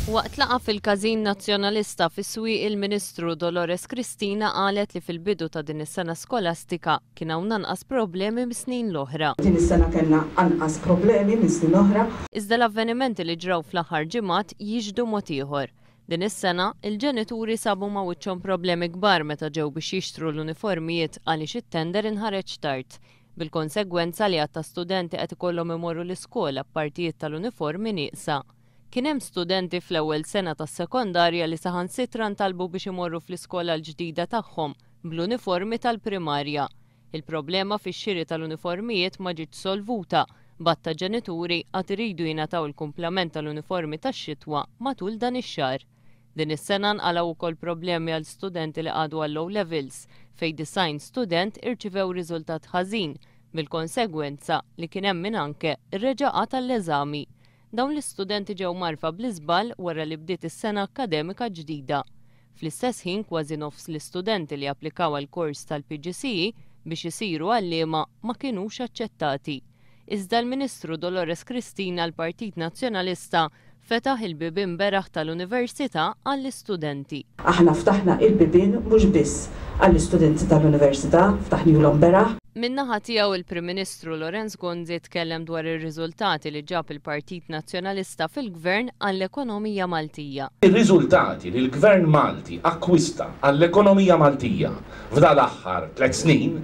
Waqt laqa fil-Każin Nazzjonalista fis-swieq il-Ministru Dolores Cristina qalet li fil-bidu ta' din is-sena skolastika kien hawn anqas problemi mis-snin l-oħra. Din is-sena kellna anqas problemi minn snin oħra. Iżda l-avvenimenti li ġraw fl-aħħar ġimgħat jiġdu mod ieħor. Din is-sena il-ġenituri sabu ma' wiċċhom problemi kbar meta ġew biex jixtru l-uniformijiet għaliex it-tender inħareġ tard. Bil-konsegwenza li għatta studenti qed ikollhom imorru l-iskola b'partijiet tal-uniformi nieqsa. Kien hemm studenti fl-ewwel sena tas-sekondarja li saħansitra ntalbu biex imorru fl-iskola l-ġdida tagħhom bl-uniformi tal-primarja. Il-problema fix-xiri tal-uniformijiet ma ġietx solvuta, batta ġenituri għad iridu jingħataw il-kumplament tal-uniformi tax-xitwa matul dan ix-xahar. Din is-sena nqalgħu wkoll problemi għal studenti li għadu għall low levels fejn 90 student irċivew riżultat ħażin bil-konsegwenza li kien hemm min anke irreġaqa tal-eżami. Dawn l-istudenti ġew marfa bl-iżball wara li bdiet is-sena akademika ġdida. Fl-istess ħin kważi nofs l-istudenti li applikaw għall-kors tal-PGCE biex isiru għalliema ma kinux aċċettati. Iżda l-Ministru Dolores Cristina l-Partit Nazzjonalista fetaħ il-bibien beraħ tal-Università għall-istudenti. Aħna ftaħna il-bibien mhux biss għall-istudenti tal-Università, ftaħnihom beraħ. Min-naħa tiegħu il-Prim Ministru Lorenz Gonzi tkellem dwar ir-riżultati li ġab il-Partit Nazzjonalista fil-Gvern għall-ekonomija Maltija. Ir-riżultati li l-Gvern Malti akkwista għall-ekonomija Maltija f'dan l-aħħar 3 snin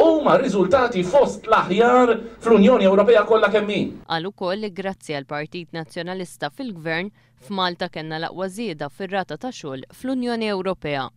huma riżultati fost l-aħjar fl-Unjoni Ewropea kollha kemm hi. Qal ukoll li grazzi għall-Partit Nazzjonalista fil-Gvern f'Malta kellna l-aqwa żieda fir-rata ta' xogħol fl-Unjoni Ewropea.